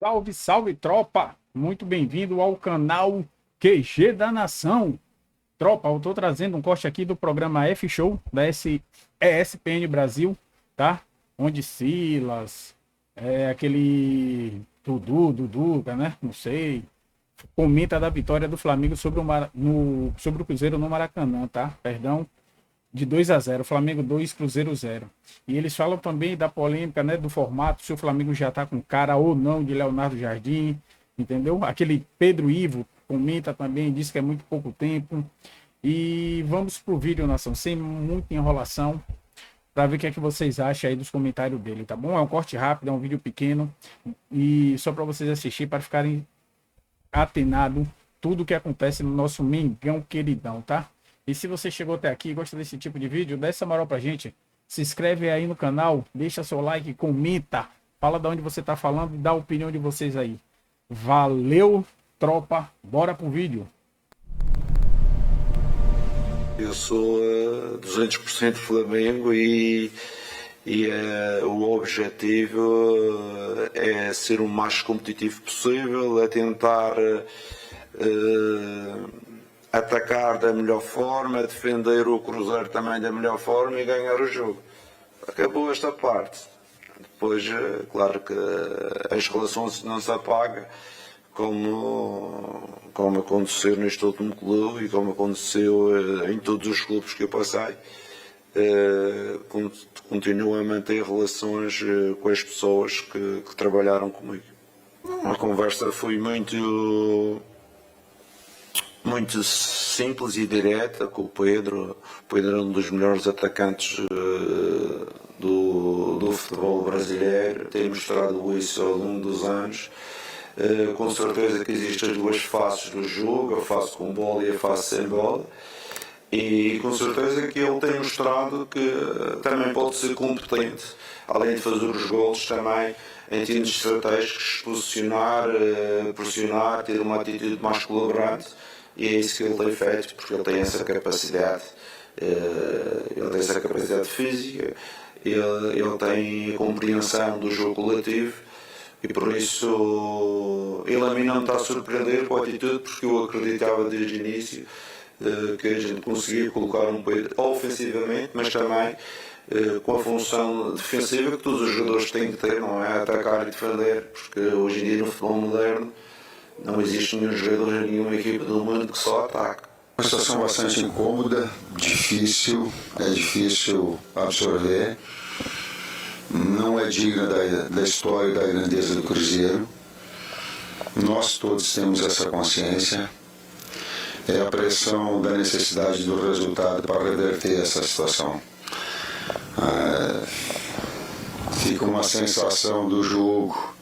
Salve, salve, tropa! Muito bem-vindo ao canal QG da Nação. Tropa, eu tô trazendo um corte aqui do programa F-Show da ESPN Brasil, tá? Onde Silas, aquele Duduca, né? Não sei. Comenta da vitória do Flamengo sobre o Cruzeiro no Maracanã, tá? Perdão, de 2-0, Flamengo 2, Cruzeiro 0. E eles falam também da polêmica, né, do formato, se o Flamengo já tá com cara ou não de Leonardo Jardim, entendeu? Aquele Pedro Ivo comenta também, diz que é muito pouco tempo. E vamos pro vídeo, nação, sem muita enrolação, para ver o que é que vocês acham aí dos comentários dele, tá bom? É um corte rápido, é um vídeo pequeno e só para vocês assistir, para ficarem atenados tudo o que acontece no nosso Mengão queridão, tá? E se você chegou até aqui e gosta desse tipo de vídeo, dá essa moral pra gente. Se inscreve aí no canal, deixa seu like, comenta, fala de onde você tá falando e dá a opinião de vocês aí. Valeu, tropa, bora pro vídeo. Eu sou 200% Flamengo e o objetivo é ser o mais competitivo possível, é tentar atacar da melhor forma, defender o Cruzeiro também da melhor forma e ganhar o jogo. Acabou esta parte. Depois, claro que as relações não se apagam, como aconteceu neste último clube e como aconteceu em todos os clubes que eu passei. Continuo a manter relações com as pessoas que trabalharam comigo. A conversa foi muito simples e direta com o Pedro. O Pedro é um dos melhores atacantes do futebol brasileiro, tem mostrado isso ao longo dos anos. Com certeza que existem as duas faces do jogo, a face com bola e a face sem bola, e com certeza que ele tem mostrado que também pode ser competente, além de fazer os golos também em termos estratégicos, pressionar, ter uma atitude mais colaborante, e é isso que ele tem feito, porque ele tem essa capacidade, física, ele tem a compreensão do jogo coletivo. E por isso ele a mim não me está a surpreender com a atitude, porque eu acreditava desde o início que a gente conseguia colocar um Pedro ofensivamente, mas também com a função defensiva que todos os jogadores têm que ter, não é atacar e defender, porque hoje em dia no futebol moderno não existe nenhum jogador, nenhuma equipa do mundo que só ataque. Uma situação bastante incômoda, difícil absorver. Não é digna da história e da grandeza do Cruzeiro. Nós todos temos essa consciência. É a pressão da necessidade do resultado para reverter essa situação. Fica uma sensação do jogo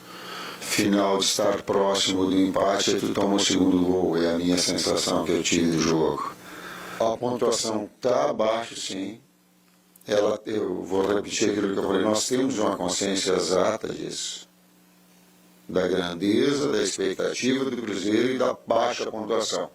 final de estar próximo do empate e tu toma o segundo gol. É a minha sensação que eu tive do jogo. A pontuação está abaixo, sim. Eu vou repetir aquilo que eu falei, nós temos uma consciência exata disso, da grandeza, da expectativa do Cruzeiro e da baixa pontuação.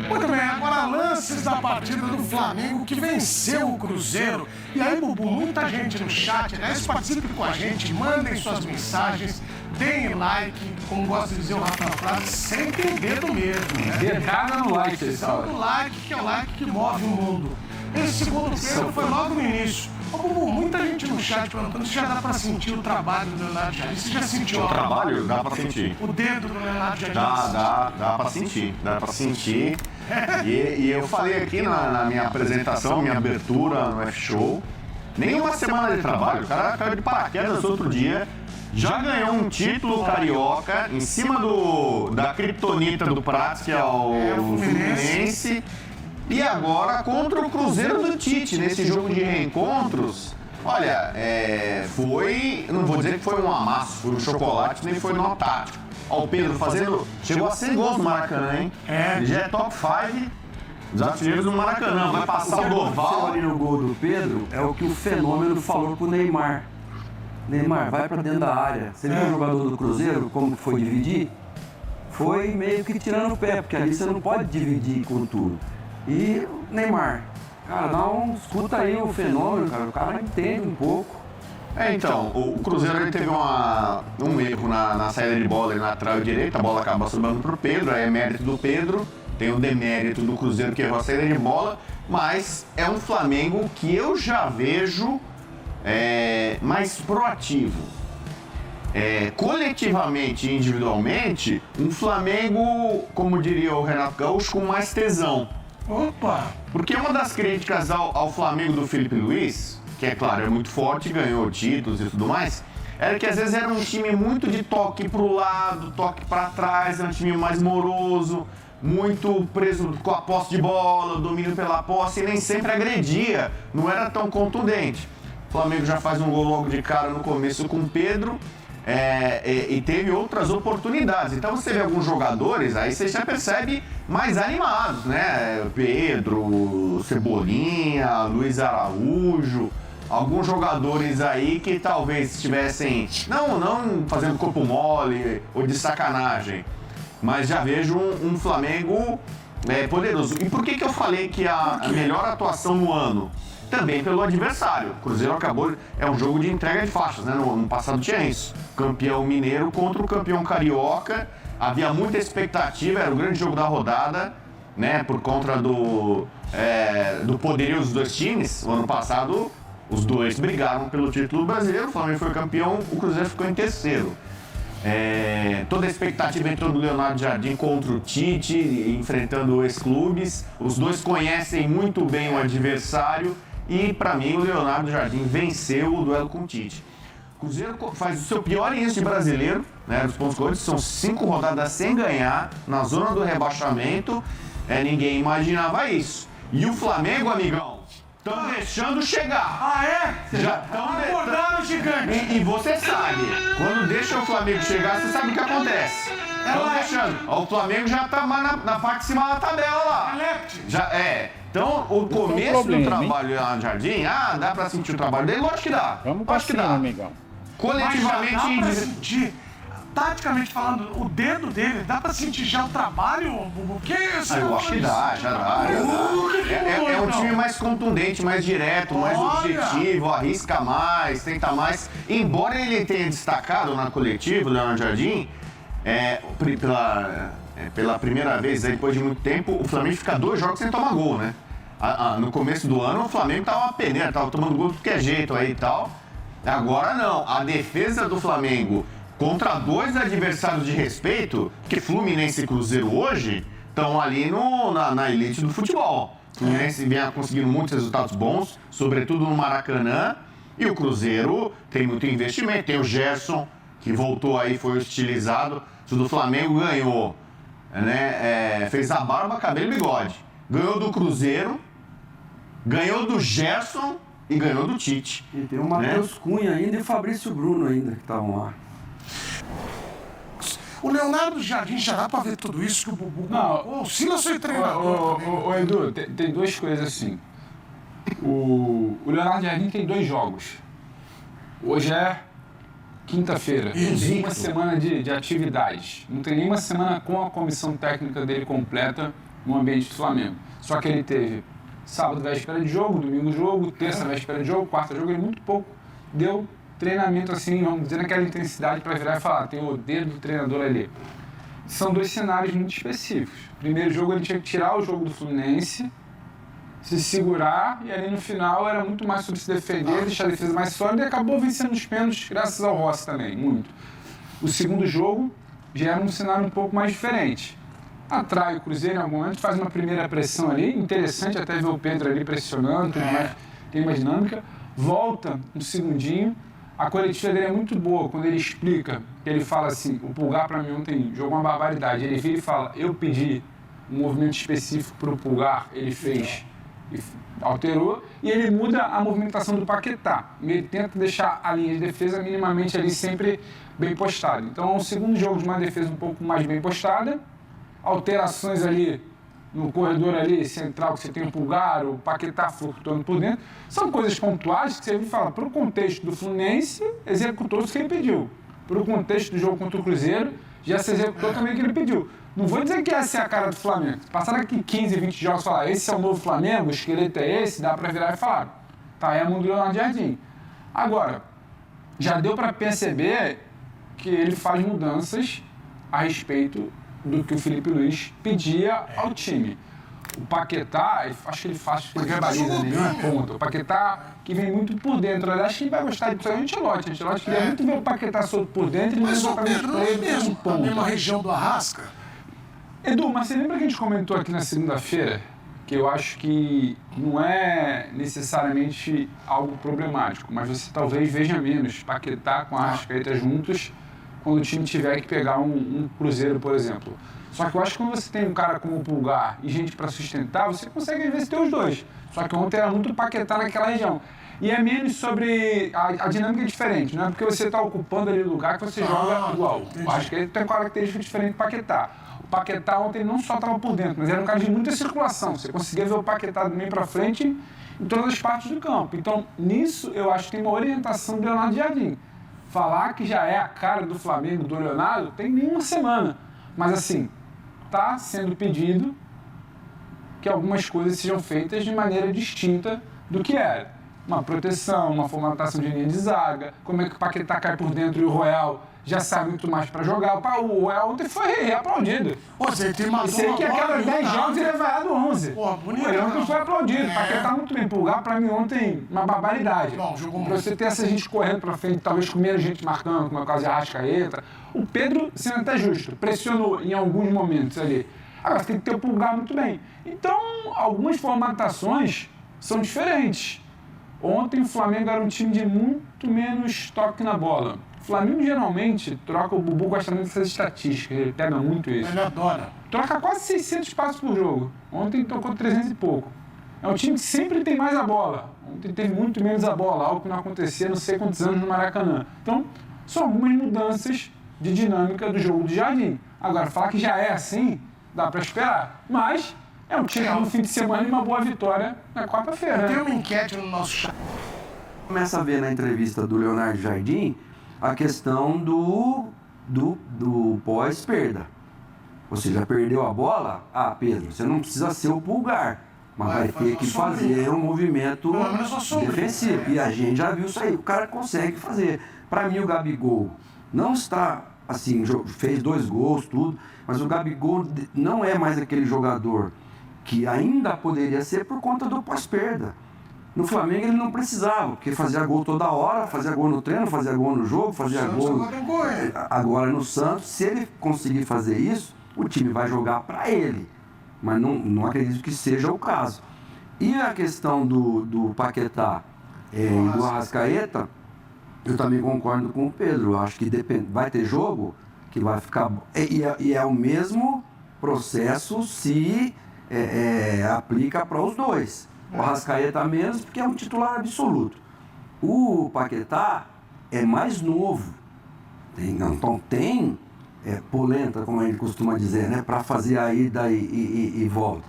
Muito bem, agora lances da partida do Flamengo que venceu o Cruzeiro. E aí, Bubu, muita gente no chat, aliás, participe com a gente, mandem suas mensagens, deem like, como gosta de dizer o Rafa Prado, sem ter dedo mesmo, né? Dedada no like, vocês sabem. O like, que é o like que move o mundo. Esse segundo tempo foi logo no início. Ô, Bubu, muita gente no chat perguntando se já dá pra sentir o trabalho do Leonardo Jardim. Você já sentiu o trabalho? Dá pra sentir. O dedo do Leonardo Jardim? Dá pra sentir. Dá pra sentir. E eu falei aqui na minha apresentação, minha abertura no F-Show, nenhuma semana de trabalho. O cara caiu de paraquedas outro dia, já ganhou um título carioca em cima da criptonita do Prats, que é o Fluminense. E agora contra o Cruzeiro do Tite, nesse jogo de reencontros. Olha, não vou dizer que foi um amasso, foi um chocolate, nem foi nó tático. Ó, o Pedro chegou a 100 gols no Maracanã, hein? Ele já é top 5 dos artilheiros do Maracanã, vai passar o Doval. Ali no gol do Pedro, é o que o Fenômeno falou pro Neymar. Neymar, vai pra dentro da área. Você viu o jogador do Cruzeiro, como que foi dividir? Foi meio que tirando o pé, porque ali você não pode dividir com tudo. E Neymar, cara, escuta aí o Fenômeno, cara, o cara entende um pouco. Então, o Cruzeiro ele teve um erro na saída de bola e na trave direita, a bola acaba sobrando pro Pedro, aí é mérito do Pedro, tem o demérito do Cruzeiro que errou a saída de bola, mas é um Flamengo que eu já vejo mais proativo. Coletivamente e individualmente, um Flamengo, como diria o Renato Gaúcho, com mais tesão. Opa! Porque uma das críticas ao Flamengo do Felipe Luiz, que é claro, é muito forte, ganhou títulos e tudo mais, era que às vezes era um time muito de toque pro lado, toque para trás, era um time mais moroso, muito preso com a posse de bola, domínio pela posse, e nem sempre agredia, não era tão contundente. O Flamengo já faz um gol logo de cara no começo com o Pedro, e teve outras oportunidades. Então você vê alguns jogadores, aí você já percebe mais animados, né? Pedro, Cebolinha, Luiz Araújo, alguns jogadores aí que talvez estivessem, não fazendo corpo mole ou de sacanagem, mas já vejo um Flamengo poderoso. E por que eu falei que a melhor atuação no ano? Também pelo adversário. O Cruzeiro acabou, é um jogo de entrega de faixas, né? No passado tinha isso. Campeão mineiro contra o campeão carioca. Havia muita expectativa, era o grande jogo da rodada, né? Por conta do poderio dos dois times. O ano passado, os dois brigaram pelo título brasileiro, o Flamengo foi campeão, o Cruzeiro ficou em terceiro. Toda a expectativa em torno do Leonardo Jardim contra o Tite, enfrentando ex-clubes. Os dois conhecem muito bem o adversário e, para mim, o Leonardo Jardim venceu o duelo com o Tite. O Cruzeiro faz o seu pior início de brasileiro, né? Os pontos corridos são 5 rodadas sem ganhar, na zona do rebaixamento. Ninguém imaginava isso. E o Flamengo, amigão, estão deixando chegar. Ah, é? Já estão acordando o gigante. E você sabe, quando deixa o Flamengo chegar, você sabe o que acontece. Estão deixando. O Flamengo já está na parte de cima da tabela lá. Então, o começo do trabalho lá no Jardim, dá pra sentir o trabalho dele? Lógico que dá. Vamos pra cima, amigão. Coletivamente... Mas já dá pra sentir, taticamente falando, o dedo dele, dá pra sentir já o trabalho, Bubu? Que isso? Eu acho que dá, já dá. É um time mais contundente, mais direto, mais objetivo, arrisca mais, tenta mais. Embora ele tenha destacado na coletiva, o Leonardo Jardim, pela primeira vez, depois de muito tempo, o Flamengo fica 2 jogos sem tomar gol, né? No começo do ano, o Flamengo tava uma peneira, tava tomando gol de qualquer jeito aí e tal. Agora não, a defesa do Flamengo contra 2 adversários de respeito, que Fluminense e Cruzeiro hoje estão ali na elite do futebol. O Fluminense vem conseguindo muitos resultados bons, sobretudo no Maracanã, e o Cruzeiro tem muito investimento. Tem o Gerson, que voltou aí, foi hostilizado. O do Flamengo ganhou, né? Fez a barba, cabelo e bigode. Ganhou do Cruzeiro, ganhou do Gerson e ganhou do Tite. E tem o Matheus Cunha ainda e o Fabrício Bruno ainda, que estavam lá. O Leonardo Jardim já dá pra ver tudo isso que o Bubu colocou? O Silas foi treinador. Ô, Edu, tem 2 coisas assim. O Leonardo Jardim tem 2 jogos. Hoje é quinta-feira. Tem uma semana de atividades. Não tem nenhuma semana com a comissão técnica dele completa no ambiente do Flamengo. Só que ele teve sábado véspera de jogo, domingo jogo, terça véspera de jogo, quarta jogo, ele muito pouco deu treinamento assim, vamos dizer, naquela intensidade para virar e falar, tem o dedo do treinador ali. São 2 cenários muito específicos. Primeiro jogo ele tinha que tirar o jogo do Fluminense, se segurar, e ali no final era muito mais sobre se defender, deixar a defesa mais sólida, e acabou vencendo os pênaltis graças ao Rossi também, muito. O segundo jogo já era um cenário um pouco mais diferente. Atrai o Cruzeiro em algum momento, faz uma primeira pressão ali, interessante até ver o Pedro ali pressionando, tem mais dinâmica, volta no segundinho. A coletiva dele é muito boa quando ele explica, que ele fala assim, o Pulgar para mim ontem jogou uma barbaridade, ele vira e fala, eu pedi um movimento específico para o Pulgar, ele fez, e alterou, e ele muda a movimentação do Paquetá, ele tenta deixar a linha de defesa minimamente ali sempre bem postada. Então é um segundo jogo de uma defesa um pouco mais bem postada, alterações ali no corredor ali central, que você tem o Pulgar, o Paquetá flutuando por dentro, são coisas pontuais que você fala, para o contexto do Fluminense, executou o que ele pediu. Para o contexto do jogo contra o Cruzeiro, já se executou também o que ele pediu. Não vou dizer que essa é a cara do Flamengo. Passaram aqui 15, 20 jogos e falar, esse é o novo Flamengo, o esqueleto é esse, dá para virar e falar. Tá, é a mão do Leonardo Jardim. Agora, já deu para perceber que ele faz mudanças a respeito do que o Felipe Luiz pedia ao time. O Paquetá, acho que ele verbaliza, né? Não é ponta. O Paquetá, que vem muito por dentro. Aliás, acho que ele vai gostar de Ancelotti. Ancelotti queria muito ver o Paquetá solto por dentro. Mas o Pedro não é mesmo a mesma região do Arrasca? Edu, mas você lembra que a gente comentou aqui na segunda-feira que eu acho que não é necessariamente algo problemático, mas você talvez veja menos Paquetá com a Arrascaeta juntos quando o time tiver que pegar um Cruzeiro, por exemplo. Só que eu acho que quando você tem um cara como o Pulgar e gente para sustentar, você consegue às vezes ter os dois. Só que ontem era muito Paquetá naquela região. E é menos sobre... A dinâmica é diferente, não é porque você está ocupando ali o lugar que você joga igual. Eu acho que ele tem característica diferente do Paquetá. O Paquetá ontem não só estava por dentro, mas era um cara de muita circulação. Você conseguia ver o Paquetá do meio para frente em todas as partes do campo. Então, nisso, eu acho que tem uma orientação do Leonardo Jardim. Falar que já é a cara do Flamengo, do Leonardo, tem nenhuma semana. Mas, assim, está sendo pedido que algumas coisas sejam feitas de maneira distinta do que era. Uma proteção, uma formatação de linha de zaga, como é que o Paquetá cai por dentro e o Royal já sabe muito mais para jogar. O Royal ontem foi reaplaudido. Você tem uma Esse aí que aquelas 10 jogos ele é vaiado 11. Pô, bonito. Ele ontem foi aplaudido. O Paquetá muito bem. Pulgar, para mim, ontem, uma barbaridade. Não, jogou para você ter essa gente correndo para frente, talvez com menos gente marcando, como é o caso de Arrascaeta. O Pedro, sendo até justo, pressionou em alguns momentos ali. Agora, você tem que ter o Pulgar muito bem. Então, algumas formatações são diferentes. Ontem, o Flamengo era um time de muito menos toque na bola. O Flamengo, geralmente, troca... O Bubu gosta muito dessas estatísticas, ele pega muito isso. Ele adora. Troca quase 600 passos por jogo. Ontem tocou 300 e pouco. É um time que sempre tem mais a bola. Ontem teve muito menos a bola, algo que não acontecia não sei quantos anos no Maracanã. Então, são algumas mudanças de dinâmica do jogo do Jardim. Agora, falar que já é assim, dá para esperar. Mas é um time no fim de semana e uma boa vitória na quarta-feira. Tem uma enquete no nosso chat. Começa a ver na entrevista do Leonardo Jardim a questão do pós-perda. Você já perdeu a bola? Ah, Pedro, você não precisa ser o Pulgar, mas vai ter que fazer um movimento defensivo. E a gente já viu isso aí, o cara consegue fazer. Para mim, o Gabigol não está, assim, fez 2 gols, tudo, mas o Gabigol não é mais aquele jogador que ainda poderia ser por conta do pós-perda. No Flamengo ele não precisava, porque fazia gol toda hora, fazia gol no treino, fazia gol no jogo, fazia gol... Agora no Santos, se ele conseguir fazer isso, o time vai jogar para ele. Mas não acredito que seja o caso. E a questão do Paquetá e do Arrascaeta, eu também concordo com o Pedro. Eu acho que vai ter jogo que vai ficar... E é o mesmo processo se aplica para os dois. O Arrascaeta menos, porque é um titular absoluto. O Paquetá é mais novo. Então tem polenta, como a gente costuma dizer, né? Para fazer a ida e volta.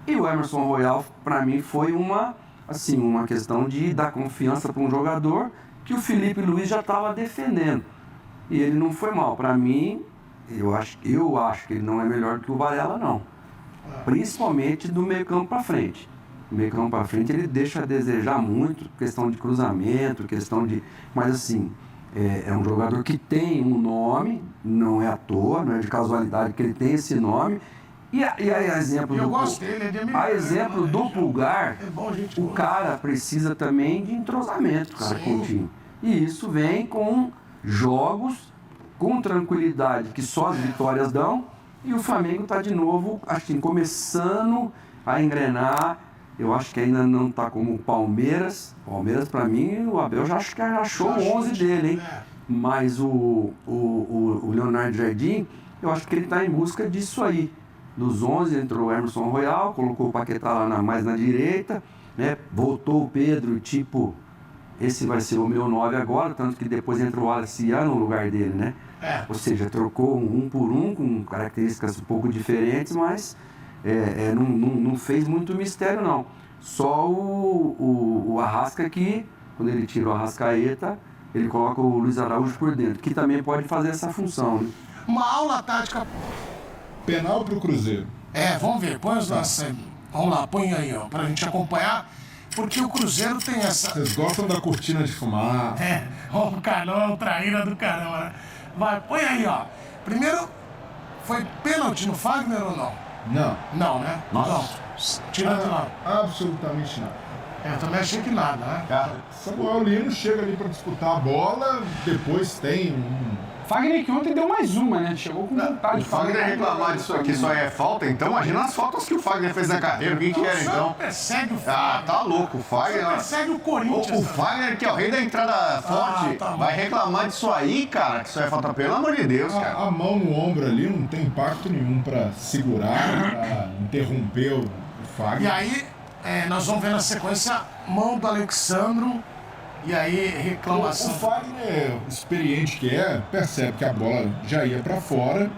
E o Emerson Royal, para mim, foi uma questão de dar confiança para um jogador que o Felipe Luiz já estava defendendo. E ele não foi mal. Para mim, eu acho que ele não é melhor do que o Varela, não. Principalmente do meio campo para frente. Do meio campo para frente ele deixa a desejar muito, questão de cruzamento, questão de... Mas assim, é um jogador que tem um nome, não é à toa, não é de casualidade que ele tem esse nome. E a exemplo do Pulgar, o cara precisa também de entrosamento, cara, com o time. E isso vem com jogos, com tranquilidade, que só as vitórias dão. E o Flamengo está de novo, assim, começando a engrenar. Eu acho que ainda não está como o Palmeiras. Palmeiras, para mim, o Abel já achou o 11 dele, hein? Mas o Leonardo Jardim, eu acho que ele está em busca disso aí. Dos 11 entrou o Emerson Royal, colocou o Paquetá lá mais na direita, né? Voltou o Pedro, tipo, esse vai ser o meu 9 agora, tanto que depois entrou o Alcian no lugar dele, né? Ou seja, trocou um por um, com características um pouco diferentes, mas não fez muito mistério, não. Só o Arrasca que, quando ele tira o Arrascaeta, ele coloca o Luiz Araújo por dentro, que também pode fazer essa função, né? Uma aula tática. Penal pro Cruzeiro. Vamos ver, põe os nossos. Vamos lá, põe aí, ó, pra gente acompanhar. porque o Cruzeiro tem essa... Vocês gostam da cortina de fumaça? É, o Carlão é o traíra do caramba, né? Vai, põe aí, ó. Primeiro, foi pênalti no Fagner ou não? Não. Não, né? Nossa. Não. Tira de lá. Absolutamente nada. Eu também achei que nada, né? Samuel Lino chega ali para disputar a bola, depois tem Fagner que ontem deu mais uma, né? Chegou com vontade. O Fagner reclamar disso aqui só é falta, então imagina as faltas que o Fagner fez na carreira. O que que era, então? Persegue o Ah, Fagner. tá louco. O Fagner... Persegue o Corinthians. O Fagner, que é o rei da entrada forte, tá bom. vai reclamar disso aí, cara, que isso é falta, pelo amor de Deus, cara. a mão no ombro ali, não tem impacto nenhum para segurar, para interromper o Fagner. E aí, nós vamos ver na sequência, mão do Alexandro, e aí O reclamação. Fagner, experiente que é, percebe que a bola já ia para fora.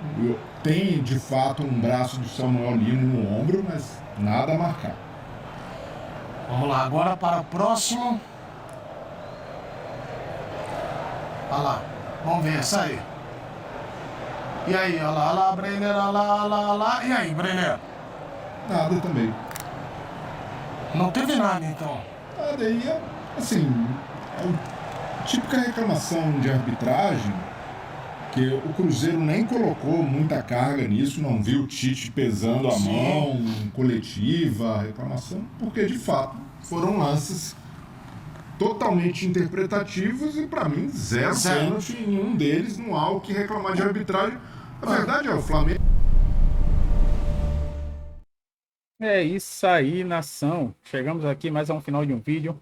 Tem de fato um braço do Samuel Lino no ombro, mas nada a marcar. Vamos lá, agora para o próximo. Olha lá, vamos ver essa aí. E aí, olha lá, Brenner, olha lá. E aí, Brenner? Nada também. Não teve nada, então. Nada aí é, assim, típica reclamação de arbitragem, que o Cruzeiro nem colocou muita carga nisso, não viu o Tite pesando a mão, coletiva, reclamação, porque de fato foram lances totalmente interpretativos e para mim zero pênalti em nenhum deles, não há o que reclamar de arbitragem. A verdade é o Flamengo. É isso aí, nação. Chegamos aqui mais ao final de um vídeo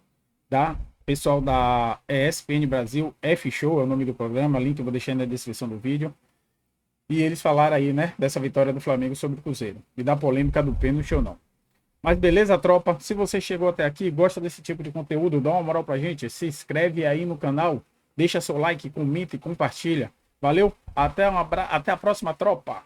da pessoal da ESPN Brasil, F-Show é o nome do programa, link eu vou deixar aí na descrição do vídeo. E eles falaram aí, né, dessa vitória do Flamengo sobre o Cruzeiro e da polêmica do pênalti ou não. Mas beleza, tropa? Se você chegou até aqui, gosta desse tipo de conteúdo, dá uma moral pra gente, se inscreve aí no canal, deixa seu like, comenta e compartilha. Valeu? Até a próxima, tropa!